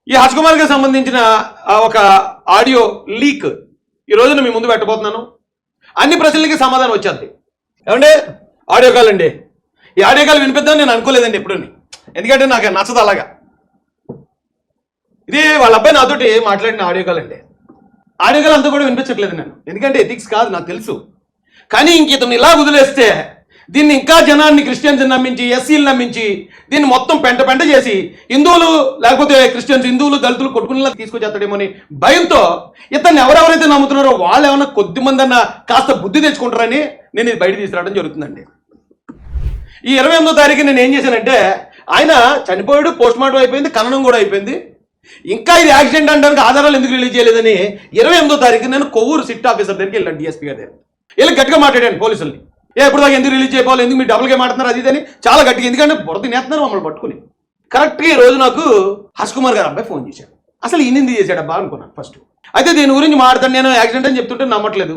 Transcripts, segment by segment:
ఈ హర్ష్ కుమార్ గారికి సంబంధించిన ఒక ఆడియో లీక్ ఈ రోజున మీ ముందు పెట్టబోతున్నాను. అన్ని ప్రశ్నలకి సమాధానం వచ్చేది. ఏమంటే ఆడియో కాల్ అండి, ఈ ఆడియో కాల్ వినిపిద్దామని నేను అనుకోలేదండి ఎప్పుడు, ఎందుకంటే నాకు నచ్చదు అలాగా. ఇది వాళ్ళ అబ్బాయి నాతోటి మాట్లాడిన ఆడియో కాల్ అండి. ఆడియో కాల్ అంతా కూడా వినిపించట్లేదు నేను, ఎందుకంటే ఎథిక్స్ కాదు నాకు తెలుసు. కానీ ఇంక ఇతను ఇలా వదిలేస్తే దీన్ని ఇంకా జనాన్ని క్రిస్టియన్స్ నమ్మించి, ఎస్సీలు నమ్మించి, దీన్ని మొత్తం పెంట చేసి హిందువులు లేకపోతే క్రిస్టియన్స్, హిందువులు దళితులు కొట్టుకునేలా తీసుకొచ్చేస్తాడేమో అని భయంతో ఇతన్ని ఎవరెవరైతే నమ్ముతున్నారో వాళ్ళు ఏమన్నా కొద్ది మంది అన్న కాస్త బుద్ధి తెచ్చుకుంటారని నేను ఇది బయట తీసుకురావడం జరుగుతుందండి. ఈ 28వ తారీఖు నేను ఏం చేశానంటే, ఆయన చనిపోయాడు, పోస్ట్ మార్టం అయిపోయింది, ఖననం కూడా అయిపోయింది, ఇంకా ఇది యాక్సిడెంట్ అనడానికి ఆధారాలు ఎందుకు రిలీజ్ చేయలేదని 28వ తారీఖు నేను కొవ్వూరు సిట్ ఆఫీసర్ దగ్గరికి వెళ్ళాను, డిఎస్పీ గారి దగ్గర. వీళ్ళు గట్టిగా మాట్లాడాను పోలీసుల్ని, ఎప్పుడు దాకా ఎందుకు రిలీజ్ చేయకపోవాలి, ఎందుకు మీరు డబుల్గా మాట్లాడుతున్నారు అది అని చాలా గట్టిగా, ఎందుకంటే బురద నేస్తున్నారు మమ్మల్ని పట్టుకుని. కరెక్ట్గా ఈ రోజు నాకు హర్ష్ కుమార్ గారు అబ్బాయి ఫోన్ చేశాడు. అసలు ఈయనింది చేశాడబ్బా అనుకున్నాను ఫస్ట్. అయితే దీని గురించి మాట్లాడతాను, నేను యాక్సిడెంట్ అని చెప్తుంటే నమ్మట్లేదు.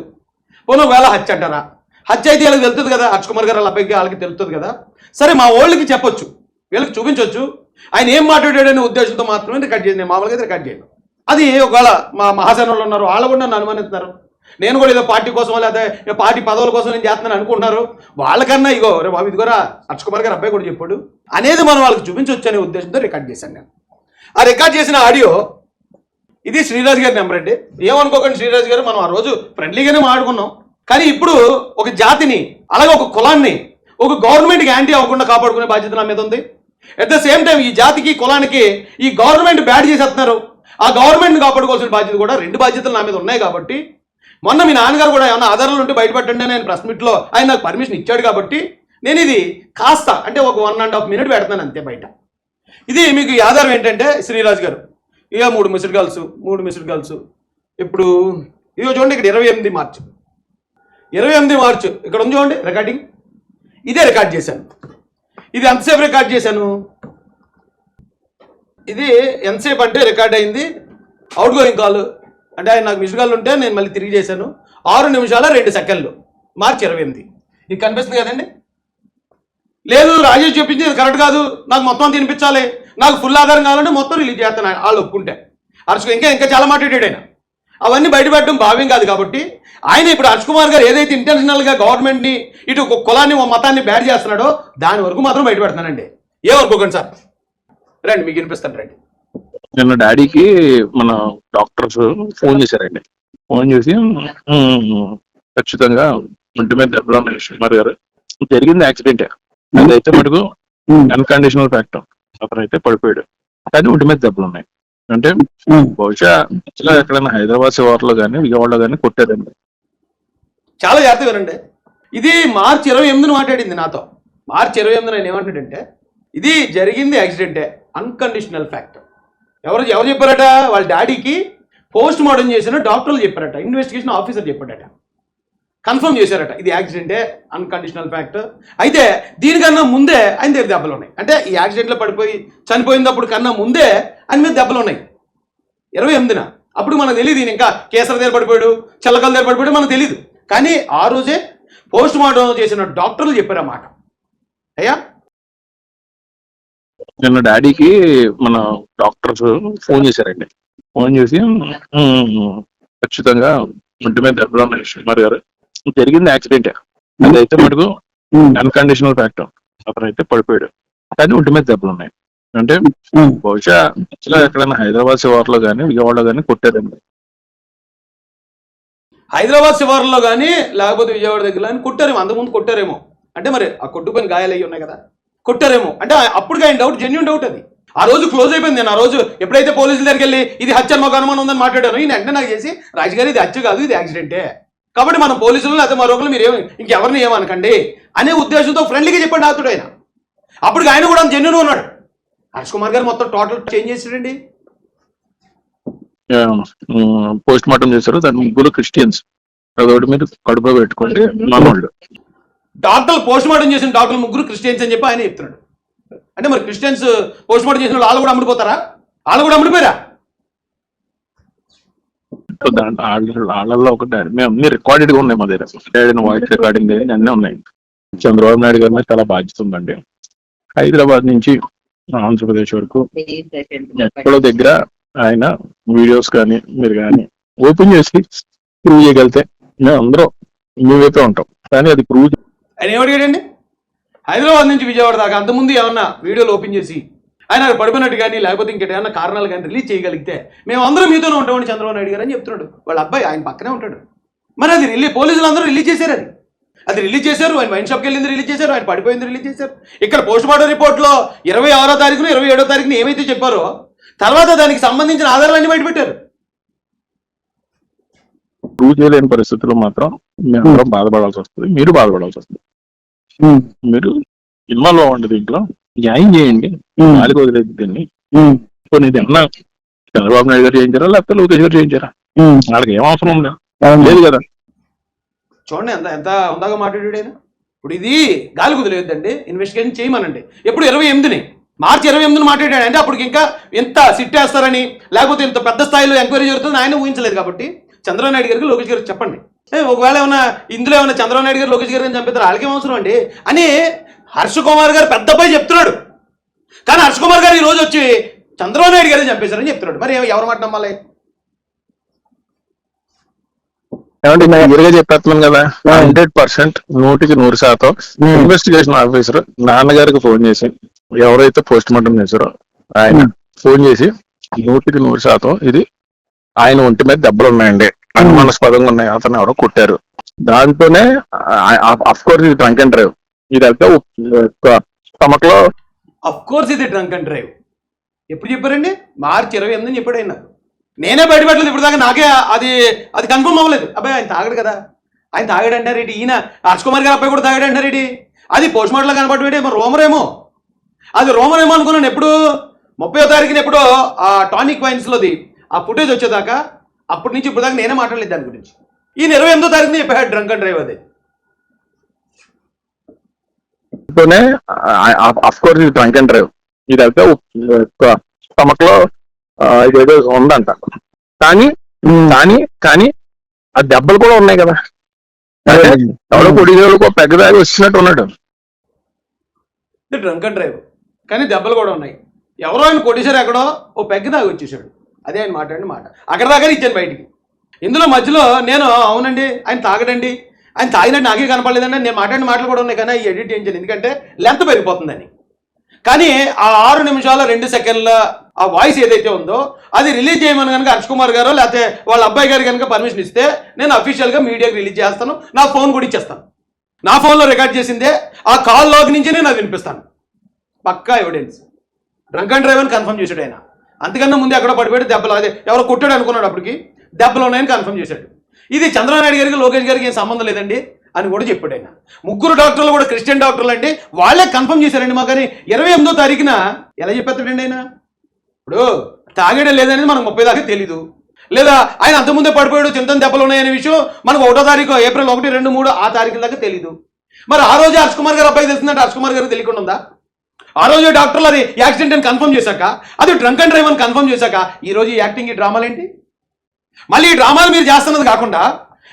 పోను వేళ హత్య అంటారా, హత్య అయితే వీళ్ళకి తెలుస్తుంది కదా, హర్ష్ కుమార్ గారు వాళ్ళ అబ్బాయికి వాళ్ళకి తెలుస్తుంది కదా, సరే మా వాళ్ళకి చెప్పొచ్చు, వీళ్ళకి చూపించవచ్చు, ఆయన ఏం మాట్లాడాడనే ఉద్దేశంతో మాత్రమే రికార్డ్ చేసి, నేను మామూలుగా రికార్డ్ చేయను. అది ఒకవేళ మా మహాసేనలు ఉన్నారు, వాళ్ళు కూడా నన్ను అనుమానిస్తున్నారు, నేను కూడా ఏదో పార్టీ కోసం లేదా పార్టీ పదవుల కోసం నేను చేస్తున్నాను అనుకుంటున్నారు. వాళ్ళకన్నా ఇగో రే బాబు ఇదిగోరా హర్ష్ కుమార్ గారు అబ్బాయి కూడా చెప్పాడు అనేది మనం వాళ్ళకి చూపించవచ్చు అనే ఉద్దేశంతో రికార్డ్ చేశాను నేను. ఆ రికార్డ్ చేసిన ఆడియో ఇది శ్రీరాజ్ గారి నెంబర్ అండి. ఏమనుకోకండి శ్రీరాజ్ గారు, మనం ఆ రోజు ఫ్రెండ్లీగానే మాట్లాడుకున్నాం. కానీ ఇప్పుడు ఒక జాతిని, అలాగే ఒక కులాన్ని, ఒక గవర్నమెంట్కి యాంటీ అవ్వకుండా కాపాడుకునే బాధ్యత నా మీద ఉంది. అట్ ద సేమ్ టైం ఈ జాతికి, కులానికి ఈ గవర్నమెంట్ బ్యాడ్ చేసేస్తున్నారు, ఆ గవర్నమెంట్ని కాపాడుకోవాల్సిన బాధ్యత కూడా, రెండు బాధ్యతలు నా మీద ఉన్నాయి. కాబట్టి మొన్న మీ నాన్నగారు కూడా ఏమన్నా ఆధారాలు ఉంటే బయటపెట్టండి అని ఆయన ప్రెస్ మీట్లో ఆయన నాకు పర్మిషన్ ఇచ్చాడు. కాబట్టి నేను ఇది కాస్త అంటే ఒక 1.5 minute పెడతాను అంతే బయట. ఇది మీకు ఈ ఆధారం ఏంటంటే శ్రీరాజ్ గారు ఇక 3 మిస్డ్ కాల్స్ ఇప్పుడు ఇదిగో చూడండి, ఇక్కడ 28 మార్చ్ ఇక్కడ ఉంది చూడండి రికార్డింగ్. ఇదే రికార్డ్ చేశాను. ఇది ఎంతసేపు రికార్డ్ చేశాను, ఇది ఎంతసేపు అంటే రికార్డ్ అయింది అవుట్ గోయింగ్ కాల్ అంటే ఆయన నాకు మిస్డ్ కాల్ ఉంటే నేను మళ్ళీ తిరిగి చేశాను 6 నిమిషాల 2 సెకండ్లు, మార్చి 28. ఇది కనిపిస్తుంది కదండి. లేదు రాజేష్ చెప్పింది ఇది కరెక్ట్ కాదు, నాకు మొత్తం తినిపించాలి, నాకు ఫుల్ ఆధారం కావాలంటే మొత్తం రిలీజ్ చేస్తాను వాళ్ళు ఒప్పుకుంటే. హర్ష్ ఇంకా చాలా మాట్లాడాడు ఆయన, అవన్నీ బయటపెట్టడం భావ్యం కాదు. కాబట్టి ఆయన ఇప్పుడు హర్ష్ కుమార్ గారు ఏదైతే ఇంటెన్షనల్గా గవర్నమెంట్ని, ఇటు కులాన్ని, మతాన్ని బ్యాడ్ చేస్తున్నాడో దాని వరకు మాత్రం బయటపెడతానండి. ఏమనుకోకండి సార్, రండి మీకు వినిపిస్తాను రండి. నిన్న డాడీకి మన డాక్టర్స్ ఫోన్ చేశారండి. ఫోన్ చేసి ఖచ్చితంగా ఒంటి మీద దెబ్బలు ఉన్నాయి కుమార్ గారు, జరిగింది యాక్సిడెంటే, అదైతే మటుకు అన్కండిషనల్ ఫ్యాక్ట్, అతనైతే పడిపోయాడు, కానీ ఒంటి మీద దెబ్బలు ఉన్నాయి. అంటే బహుశా ఎక్కడైనా హైదరాబాద్ శివార్లో కానీ విజయవాడలో కానీ కొట్టేదండి. చాలా జాగ్రత్త వినండి. ఇది మార్చి 28 మాట్లాడింది నాతో. మార్చి 28 నేను ఏమంటాడంటే, ఇది జరిగింది యాక్సిడెంటే, అన్కండిషనల్ ఫ్యాక్ట్. ఎవరు చెప్పారట, వాళ్ళ డాడీకి పోస్ట్ మార్టం చేసిన డాక్టర్లు చెప్పారట, ఇన్వెస్టిగేషన్ ఆఫీసర్ చెప్పాడట, కన్ఫర్మ్ చేశారట ఇది యాక్సిడెంటే, అన్కండిషనల్ ఫ్యాక్ట్. అయితే దీనికన్నా ముందే ఆయన దగ్గర దెబ్బలు ఉన్నాయి, అంటే ఈ యాక్సిడెంట్లో పడిపోయి చనిపోయినప్పుడు కన్నా ముందే ఆయన మీద దెబ్బలు ఉన్నాయి 28న. అప్పుడు మనకు తెలియదు ఈయన ఇంకా కేసర దగ్గర పడిపోయాడు, చల్లకల దగ్గర పడిపోయాడు మనకు తెలియదు. కానీ ఆ రోజే పోస్ట్ మార్టం చేసిన డాక్టర్లు చెప్పారు అన్నమాట. అయ్యా నిన్న డాడీకి మన డాక్టర్స్ ఫోన్ చేశారండి. ఫోన్ చేసి ఖచ్చితంగా ఒంటి మీద దెబ్బలు ఉన్నాయి కుమార్ గారు, జరిగింది యాక్సిడెంటే, అదైతే మటుకు అన్కండిషనల్ ఫ్యాక్ట్, అతనైతే పడిపోయాడు, కానీ ఒంటి మీద దెబ్బలు ఉన్నాయి. అంటే బహుశా ఎక్కడైనా హైదరాబాద్ శివార్లో కానీ విజయవాడలో కానీ కొట్టేదండి. హైదరాబాద్ శివార్లో కానీ లేకపోతే విజయవాడ దగ్గర కానీ కొట్టారేమో, అంతకుముందు కొట్టారేమో. అంటే మరి ఆ కొట్టుకొని గాయాలు అయ్యి ఉన్నాయి కదా, కొట్టారేమో. అంటే అప్పుడు ఆయన డౌట్, జెన్యూన్ డౌట్ అది. ఆ రోజు క్లోజ్ అయిపోయింది. నేను ఆ రోజు ఎప్పుడైతే పోలీసుల దగ్గరికి వెళ్ళి ఇది హత్య మాకు అనుమానం ఉందని మాట్లాడాను, ఈయన వెంటనే నాకు చేసి రాజుగారు ఇది హత్య కాదు, ఇది యాక్సిడెంటే, కాబట్టి మనం పోలీసులు లేకపోతే మరొకరు మీరు ఇంకెవరిని ఏమనకండి అనే ఉద్దేశంతో ఫ్రెండ్లీగా చెప్పాడు నాతుడు ఆయన. అప్పుడు ఆయన కూడా జెన్యూన్ ఉన్నాడు. హర్ష్ కుమార్ గారు మొత్తం టోటల్ చేంజ్ చేసాడండి. పోస్ట్ మార్టం చేశారు, దాని ముగ్గురు క్రిస్టియన్స్, అదొకటి మీరు కడుపులో పెట్టుకోండి. మనోళ్ళు డాక్టర్లు పోస్ట్ మార్టం చేసిన డాక్టర్లు ముగ్గురు క్రిస్టియన్స్ అని చెప్పి ఆయన చెప్తున్నాడు. అంటే మరి క్రిస్టియన్స్ పోస్ట్ మార్టం చేసిన వాళ్ళు కూడా అమ్ముడిపోతారా? వాళ్ళు కూడా అమ్ముడిపోయారా? వాళ్ళల్లో ఒకటి మేము అన్ని రికార్డెడ్ గా ఉన్నాయి మా దగ్గర, వాయిస్ రికార్డింగ్ అన్నీ ఉన్నాయి. చంద్రబాబు నాయుడు గారి మీద చాలా బాధ్యత ఉందండి. హైదరాబాద్ నుంచి ఆంధ్రప్రదేశ్ వరకు ఎక్కడో దగ్గర ఆయన వీడియోస్ కానీ మీరు కానీ ఓపెన్ చేసి ప్రూవ్ చేయగలిగితే మేము అందరం మీ వైపే ఉంటాం. కానీ అది ప్రూవ్ ఆయన ఏమడిగాడండి? హైదరాబాద్ నుంచి విజయవాడ దాకా అంతకుముందు ఏమన్నా వీడియోలు ఓపెన్ చేసి ఆయన పడిపోయినట్టు కానీ లేకపోతే ఇంకేమైనా కారణాలు కానీ రిలీజ్ చేయగలిగితే మేము అందరం మీతోనే ఉంటామని చంద్రబాబు నాయుడు గారు అని చెప్తున్నాడు. వాళ్ళ అబ్బాయి ఆయన పక్కనే ఉంటాడు. మరి అది పోలీసులు అందరూ రిలీజ్ చేశారు. అది రిలీజ్ చేశారు. ఆయన వైన్ షాప్కి వెళ్ళింది రిలీజ్ చేశారు. ఆయన పడిపోయింది రిలీజ్ చేశారు. ఇక్కడ పోస్ట్ మార్టం రిపోర్ట్లో 26వ తారీఖున 27వ తారీఖున ఏమైతే చెప్పారో తర్వాత దానికి సంబంధించిన ఆధారాలన్నీ బయటపెట్టారు. ప్రూవ్ చేయలేని పరిస్థితుల్లో మాత్రం మేము అందరం బాధపడాల్సి వస్తుంది, మీరు బాధపడాల్సి వస్తుంది. మీరు ఇన్వాల్వ్ అవ్వండి, దీంట్లో న్యాయం చేయండి, నాలుగు వదిలేదు దీన్ని. కొన్ని ఇది అన్నా చంద్రబాబు నాయుడు గారు చేయించారా లేకపోతే లోకేష్ గారు చేయించారా? వాళ్ళకి ఏం అవసరం ఉంది? లేదు కదా. చూడండి ఎంత ఎంత ఉందాగా మాట్లాడాడు ఆయన. ఇప్పుడు ఇది గాలి కుదిలేదండి, ఇన్వెస్టిగేషన్ చేయమనండి. ఎప్పుడు 28ని మార్చి 28ని మాట్లాడాడు అంటే అప్పటికి ఇంకా ఎంత సిట్ వేస్తారని లేకపోతే ఇంత పెద్ద స్థాయిలో ఎంక్వైరీ జరుగుతుందని ఆయన ఊహించలేదు. కాబట్టి చంద్రబాబు నాయుడు గారికి లోకేష్ గారికి చెప్పండి, ఒకవేళ ఏమైనా ఇందులో ఏమైనా చంద్రబాబు నాయుడు గారు లోకేష్ గారిని చంపిస్తారు వాళ్ళకేం అవసరం అండి అని హర్ష కుమార్ గారు పెద్ద అబ్బాయి చెప్తున్నాడు. కానీ హర్ష కుమార్ గారు ఈ రోజు వచ్చి చంద్రబాబు నాయుడు గారిని చంపేశారని చెప్తున్నాడు. మరి ఎవరి మాట నమ్మాలి? ఏమంటే నేను ఎదురుగా చెప్పేస్తున్నాను కదా, 100% 100% ఇన్వెస్టిగేషన్ ఆఫీసర్ నాన్నగారికి ఫోన్ చేసి ఎవరైతే పోస్ట్ మార్టం చేశారో ఆయన ఫోన్ చేసి 100% ఇది ఆయన ఒంటి మీద దెబ్బలు ఉన్నాయండి, అనుమానాస్పదంగా ఉన్నాయి, అతను ఎవరో కొట్టారు, దాంతోనే అఫ్ కోర్స్ ఇది డ్రంక్ అండ్ డ్రైవ్, ఇదంతా స్టమక్లో అఫ్ కోర్స్ ఇది డ్రంక్ అండ్ డ్రైవ్ ఎప్పుడు చెప్పారండి? మార్చి 28 చెప్పాడు ఆయన. నేనే బయటపెట్టలేదు ఇప్పుడు దాకా, నాకే అది అది కన్ఫర్మ్ అవ్వలేదు. అబ్బాయి ఆయన తాగడు కదా, ఆయన తాగాడు అంటారేటి, ఈయన హర్ష్ కుమార్ గారు అబ్బాయి కూడా తాగాడు అంటారేటి, అది పోస్ట్ మార్టంలో కనపడేటి రోమరేమో, అది రోమరేమో అనుకున్నాను. ఎప్పుడు 30వ తారీఖున ఎప్పుడో ఆ టానిక్ వైన్స్లోది ఆ ఫుటేజ్ వచ్చేదాకా అప్పటి నుంచి ఇప్పుడు దాకా నేనే మాట్లాడలేదు దాని గురించి. ఈయన 28వ తారీఖున చెప్పాడు డ్రంక్ అండ్ డ్రైవ్ అది. అఫ్ కోర్స్ ఇది డ్రంక్ అండ్ డ్రైవ్, ఇదంతా స్టమక్లో ఇదేదో ఉందంట, కానీ కానీ కానీ ఆ దెబ్బలు కూడా ఉన్నాయి కదా, ఎవరో కొడిగోళ్ళకు పెద్ద బ్యాగ్ వచ్చినట్టు ఉన్నాడు. డ్రంక్ అండ్ డ్రైవ్ కానీ దెబ్బలు కూడా ఉన్నాయి. ఎవరో ఆయన కొట్టేశారు, ఎక్కడో ఓ పెగ్గు దాగి వచ్చేసాడు. అదే ఆయన మాట్లాడిన మాట. అక్కడ దాకా ఇచ్చాను బయటికి. ఇందులో మధ్యలో నేను అవునండి ఆయన తాగడండి, ఆయన తాగినట్టు నాకే కనపడలేదండి, నేను మాట్లాడిన మాటలు కూడా ఉన్నాయి కానీ ఎడిట్ చేయించాను ఎందుకంటే లెంత్ పెరిగిపోతుందని. కానీ ఆ 6 నిమిషాల 2 సెకండ్ల ఆ వాయిస్ ఏదైతే ఉందో అది రిలీజ్ చేయమని కనుక హర్ష్ కుమార్ గారు లేకపోతే వాళ్ళ అబ్బాయి గారు కనుక పర్మిషన్ ఇస్తే నేను అఫీషియల్గా మీడియాకి రిలీజ్ చేస్తాను, నా ఫోన్ కూడా ఇచ్చేస్తాను. నా ఫోన్లో రికార్డ్ చేసిందే ఆ కాల్ లాగ్ నుంచి నేను అది వినిపిస్తాను. పక్కా ఎవిడెన్స్. డ్రంక్ అండ్ డ్రైవ్ అని కన్ఫర్మ్ చేశాడు ఆయన. అంతకన్నా ముందు ఎక్కడో పడిపోయాడు, దెబ్బలు అదే ఎవరో కొట్టాడు అనుకున్నాడు, అప్పటికి దెబ్బలు ఉన్నాయని కన్ఫర్మ్ చేశాడు. ఇది చంద్రబాబు నాయుడు గారికి లోకేష్ గారికి ఏం సంబంధం లేదండి అని కూడా చెప్పాడు ఆయన. 3 డాక్టర్లు కూడా క్రిస్టియన్ డాక్టర్లు అండి, వాళ్ళే కన్ఫర్మ్ చేశారండి మాకు. కానీ 28వ తారీఖున ఎలా చెప్పేస్తాడండి ఆయన? ఇప్పుడు తాగడం లేదనేది మనకు 30 దాకా తెలీదు, లేదా ఆయన అంతకుముందే పడిపోయాడు చింతన దెబ్బలు ఉన్నాయనే విషయం మనకు 1వ తారీఖు ఏప్రిల్ 1, 2, 3 ఆ తారీఖుల దాకా తెలీదు. మరి ఆ రోజు హర్ష్ కుమార్ గారు అబ్బాయి తెలిసిందంటే హర్ష్ కుమార్ గారికి తెలియకుండా ఉందా? ఆ రోజు డాక్టర్లు అది యాక్సిడెంట్ అని కన్ఫర్మ్ చేశాక, అది డ్రంక్ అండ్ డ్రైవ్ అని కన్ఫర్మ్ చేశాక ఈ రోజు యాక్టింగ్ ఈ డ్రామాలు ఏంటి? మళ్ళీ ఈ డ్రామాలు మీరు చేస్తున్నది కాకుండా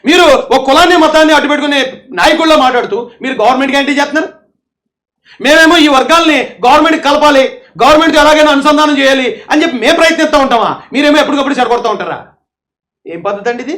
మీరు ఒక కులాన్ని మతాన్ని అడ్డు పెట్టుకునే నాయకుల్లో మాట్లాడుతూ మీరు గవర్నమెంట్ గ్యారంటీ చేస్తున్నారు. మేమేమో ఈ వర్గాల్ని గవర్నమెంట్కి కలపాలి, గవర్నమెంట్తో ఎలాగైనా అనుసంధానం చేయాలి అని చెప్పి మేము ప్రయత్నిస్తూ ఉంటామా? మీరేమో ఎప్పటికప్పుడు చెడగొడుతూ ఉంటారా? ఏం పద్ధతి అండి ఇది?